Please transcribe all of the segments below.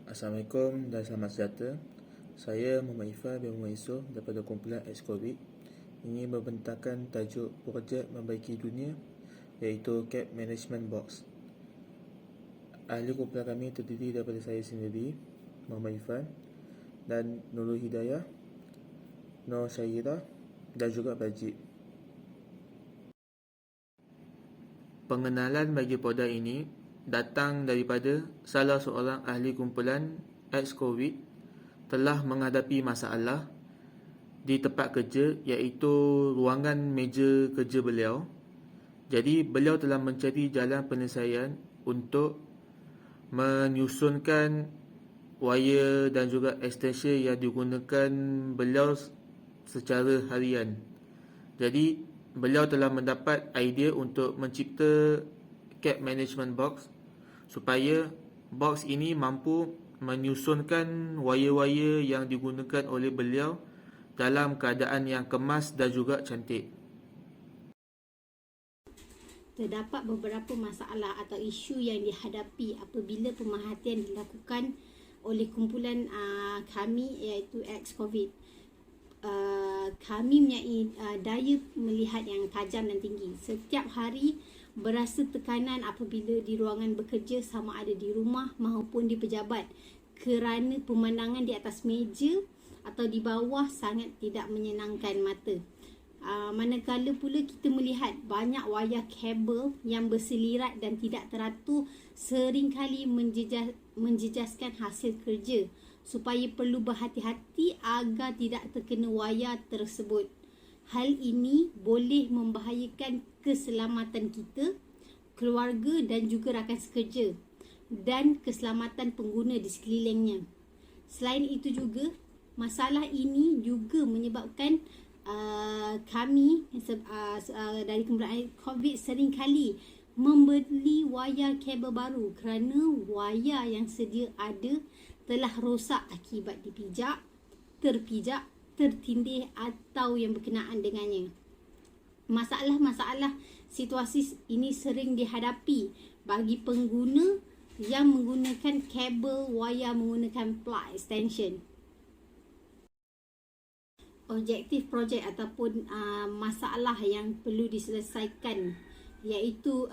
Assalamualaikum dan selamat sejahtera. Saya Muhammad Ifah bin Muhammad Yusof daripada kumpulan Ex-Covid. Ini membentangkan tajuk projek membaiki dunia, iaitu CAP Management Box. Ahli kumpulan kami terdiri daripada saya sendiri, Muhammad Ifah, dan Nurul Hidayah, Nur Syahira dan juga Bajib. Pengenalan bagi produk ini datang daripada salah seorang ahli kumpulan ex-Covid telah menghadapi masalah di tempat kerja, iaitu ruangan meja kerja beliau. Jadi beliau telah mencari jalan penyelesaian untuk menyusunkan wire dan juga extension yang digunakan beliau secara harian. Jadi beliau telah mendapat idea untuk mencipta CAP Management Box supaya box ini mampu menyusunkan wire-wire yang digunakan oleh beliau dalam keadaan yang kemas dan juga cantik. Terdapat beberapa masalah atau isu yang dihadapi apabila pemerhatian dilakukan oleh kumpulan kami, iaitu ex-Covid. Kami mempunyai daya melihat yang tajam dan tinggi. Setiap hari berasa tekanan apabila di ruangan bekerja, sama ada di rumah maupun di pejabat, kerana pemandangan di atas meja atau di bawah sangat tidak menyenangkan mata. Manakala pula kita melihat banyak wayar kabel yang berselirat dan tidak teratur, seringkali menjejaskan hasil kerja, supaya perlu berhati-hati agar tidak terkena wayar tersebut. Hal ini boleh membahayakan keselamatan kita, keluarga dan juga rakan sekerja, dan keselamatan pengguna di sekelilingnya. Selain itu juga, masalah ini juga menyebabkan kami dari kumpulan COVID seringkali membeli wayar kabel baru kerana wayar yang sedia ada telah rosak akibat dipijak, terpijak, tertindih atau yang berkenaan dengannya. Masalah-masalah situasi ini sering dihadapi bagi pengguna yang menggunakan kabel wayar menggunakan plug extension. Objektif projek ataupun masalah yang perlu diselesaikan, iaitu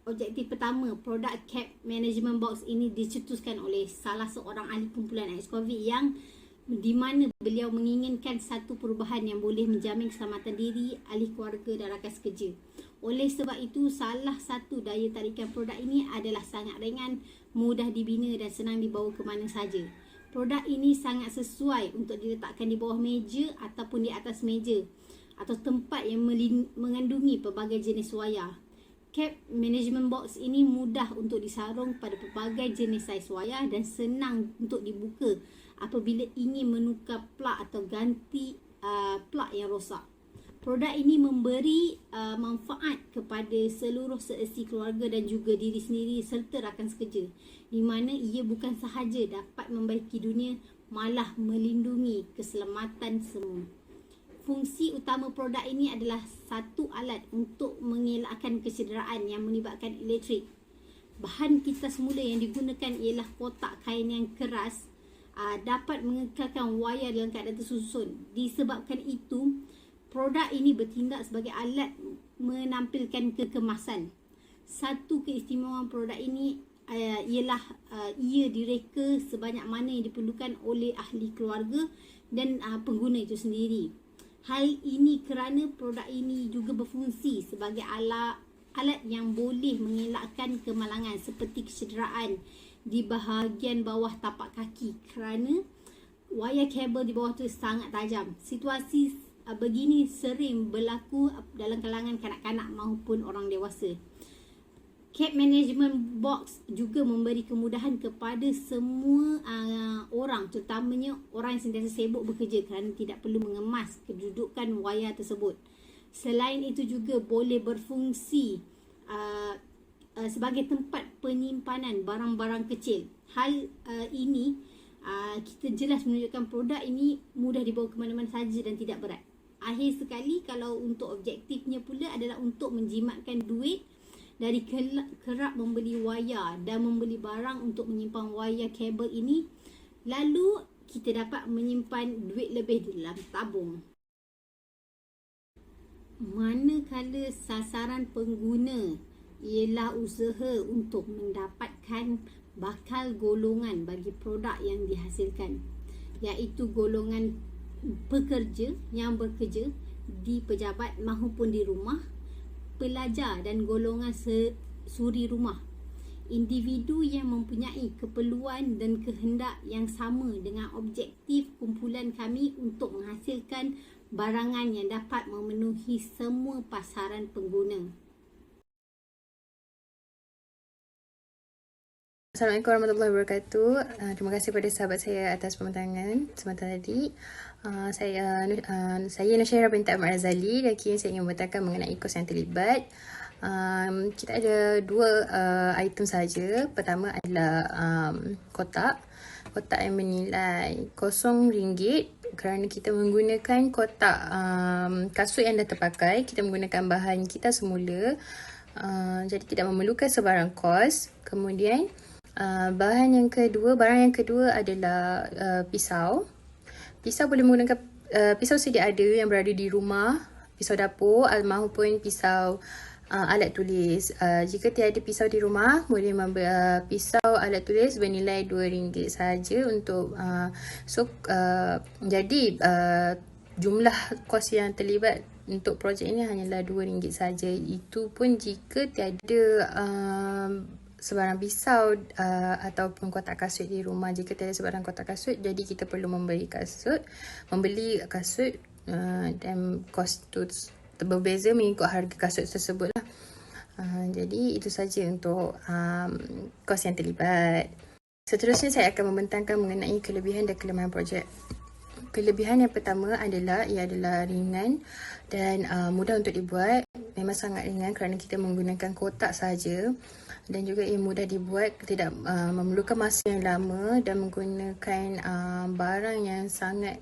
objektif pertama, produk CAP Management Box ini dicetuskan oleh salah seorang ahli kumpulan ex-Covid yang di mana beliau menginginkan satu perubahan yang boleh menjamin keselamatan diri, ahli keluarga dan rakan sekerja. Oleh sebab itu, salah satu daya tarikan produk ini adalah sangat ringan, mudah dibina dan senang dibawa ke mana saja. Produk ini sangat sesuai untuk diletakkan di bawah meja ataupun di atas meja atau tempat yang mengandungi pelbagai jenis wayar. CAP Management Box ini mudah untuk disarung pada pelbagai jenis saiz wayar dan senang untuk dibuka apabila ingin menukar plug atau ganti plug yang rosak. Produk ini memberi manfaat kepada seluruh seisi keluarga dan juga diri sendiri serta rakan sekerja, di mana ia bukan sahaja dapat membaiki dunia, malah melindungi keselamatan semua. Fungsi utama produk ini adalah satu alat untuk mengelakkan kecederaan yang melibatkan elektrik. Bahan kita semula yang digunakan ialah kotak kain yang keras, dapat mengekalkan wayar dalam keadaan tersusun. Disebabkan itu, produk ini bertindak sebagai alat menampilkan kekemasan. Satu keistimewaan produk ini ialah ia direka sebanyak mana yang diperlukan oleh ahli keluarga dan pengguna itu sendiri. Hal ini kerana produk ini juga berfungsi sebagai alat yang boleh mengelakkan kemalangan seperti kecederaan di bahagian bawah tapak kaki kerana wayar kabel di bawah tu sangat tajam. Situasi begini sering berlaku dalam kalangan kanak-kanak maupun orang dewasa. CAP Management Box juga memberi kemudahan kepada semua orang, terutamanya orang yang sentiasa sibuk bekerja kerana tidak perlu mengemas kedudukan wayar tersebut. Selain itu juga boleh berfungsi sebagai tempat penyimpanan barang-barang kecil. Hal ini kita jelas menunjukkan produk ini mudah dibawa ke mana-mana saja dan tidak berat. Akhir sekali, kalau untuk objektifnya pula adalah untuk menjimatkan duit dari kerap membeli wayar dan membeli barang untuk menyimpan wayar kabel ini, lalu kita dapat menyimpan duit lebih di dalam tabung. Manakala sasaran pengguna ialah usaha untuk mendapatkan bakal golongan bagi produk yang dihasilkan, iaitu golongan pekerja yang bekerja di pejabat maupun di rumah, pelajar dan golongan suri rumah. Individu yang mempunyai keperluan dan kehendak yang sama dengan objektif kumpulan kami untuk menghasilkan barangan yang dapat memenuhi semua pasaran pengguna. Assalamualaikum warahmatullahi wabarakatuh. Terima kasih kepada sahabat saya atas pematangan sebentar tadi. Saya Nusyairah binti Ahmad Razali dan kini saya ingin memberitakan mengenai kos yang terlibat. Kita ada dua item saja. Pertama adalah kotak yang bernilai RM0 kerana kita menggunakan kotak kasut yang dah terpakai. Kita menggunakan bahan kita semula, jadi tidak memerlukan sebarang kos. Kemudian barang yang kedua adalah pisau. Pisau boleh menggunakan pisau sedia ada yang berada di rumah, pisau dapur maupun pisau alat tulis. Jika tiada pisau di rumah, boleh membeli pisau alat tulis bernilai RM2 sahaja untuk jadi jumlah kos yang terlibat untuk projek ini hanyalah RM2 sahaja. Itu pun jika tiada sebarang pisau ataupun kotak kasut di rumah. Jika tiada sebarang kotak kasut, jadi kita perlu membeli kasut dan kos itu berbeza mengikut harga kasut tersebut lah. Jadi itu saja untuk kos yang terlibat. Seterusnya saya akan membentangkan mengenai kelebihan dan kelemahan projek. Kelebihan yang pertama adalah ia adalah ringan dan mudah untuk dibuat. Memang sangat ringan kerana kita menggunakan kotak sahaja, dan juga ia mudah dibuat, tidak memerlukan masa yang lama dan menggunakan barang yang sangat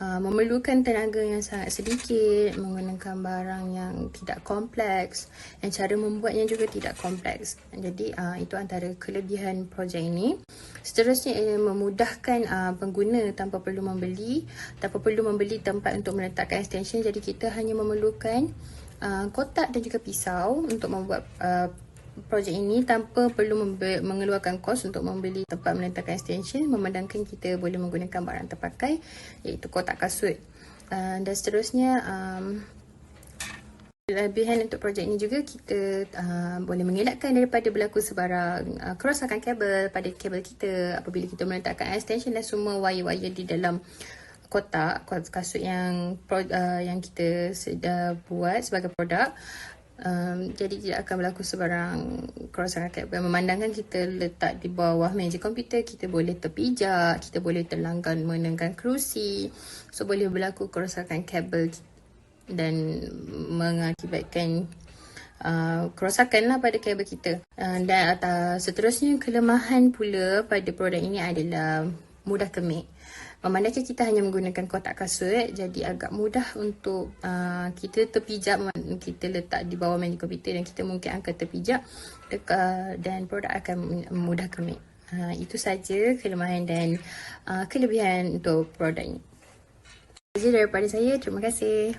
memerlukan tenaga yang sangat sedikit, menggunakan barang yang tidak kompleks dan cara membuatnya juga tidak kompleks. Jadi itu antara kelebihan projek ini. Seterusnya ia memudahkan pengguna tanpa perlu membeli tempat untuk meletakkan extension. Jadi kita hanya memerlukan kotak dan juga pisau untuk membuat projek ini tanpa perlu mengeluarkan kos untuk membeli tempat meletakkan extension, memandangkan kita boleh menggunakan barang terpakai iaitu kotak kasut. Dan seterusnya kelebihan untuk projek ini juga kita boleh mengelakkan daripada berlaku sebarang kerosakan kabel pada kabel kita apabila kita meletakkan extension dan semua wire-wire di dalam kotak kasut yang kita sudah buat sebagai produk. Jadi tidak akan berlaku sebarang kerosakan kabel. Memandangkan kita letak di bawah meja komputer, kita boleh terpijak, kita boleh terlanggar menggunakan kerusi. So boleh berlaku kerosakan kabel dan mengakibatkan kerosakan lah pada kabel kita. Dan seterusnya kelemahan pula pada produk ini adalah mudah kemik. Memandangkan kita hanya menggunakan kotak kasut, jadi agak mudah untuk kita terpijak. Kita letak di bawah meja komputer dan kita mungkin akan terpijak dan produk akan mudah kemik. Itu saja kelemahan dan kelebihan untuk produk ini. Itu saja daripada saya. Terima kasih.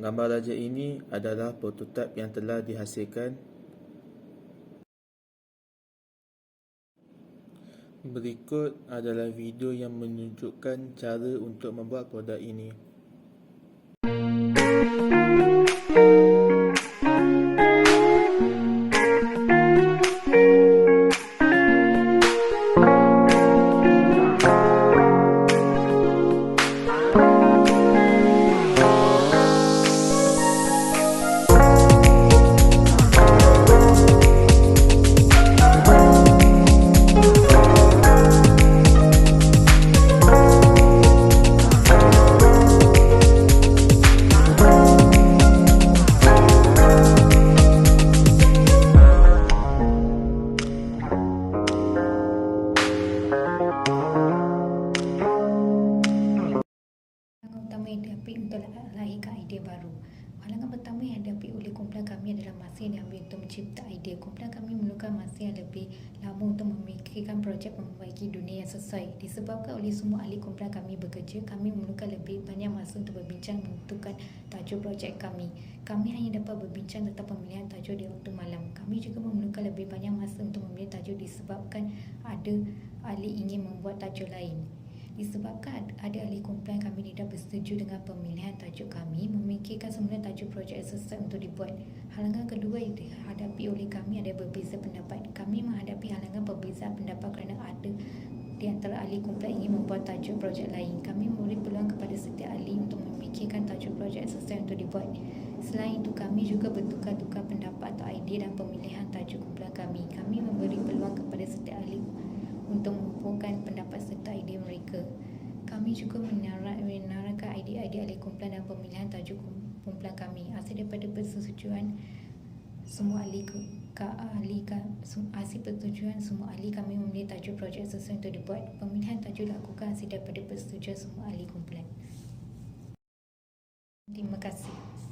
Gambar raja ini adalah prototip yang telah dihasilkan. Berikut adalah video yang menunjukkan cara untuk membuat produk ini. kumpulan kami memerlukan masa yang lebih lama untuk memikirkan projek memperbaiki dunia yang sesuai. Disebabkan oleh semua ahli kumpulan kami bekerja, kami memerlukan lebih banyak masa untuk berbincang menentukan tajuk projek kami. Kami hanya dapat berbincang tentang pemilihan tajuk di waktu malam. Kami juga memerlukan lebih banyak masa untuk memilih tajuk disebabkan ada ahli ingin membuat tajuk lain. Disebabkan ada ahli kumpulan kami tidak bersetuju dengan pemilihan tajuk kami, memikirkan semula tajuk projek selesai untuk dibuat. Halangan kedua yang dihadapi oleh kami ada berbeza pendapat. Kami menghadapi halangan perbezaan pendapat kerana ada di antara ahli kumpulan ingin membuat tajuk projek lain. Kami memberi peluang kepada setiap ahli untuk memikirkan tajuk projek selesai untuk dibuat. Selain itu, kami juga bertukar-tukar pendapat atau idea dan pemilihan tajuk kumpulan kami. Kami memberi peluang kepada setiap ahli untuk mengumpulkan pendapat serta idea mereka. Kami juga menaraikan idea-idea ahli kumpulan dan pemilihan tajuk kumpulan kami. Hasil daripada persetujuan semua ahli hasil persetujuan semua ahli kami memilih tajuk projek sesuai untuk dibuat. Pemilihan tajuk dilakukan hasil daripada persetujuan semua ahli kumpulan. Terima kasih.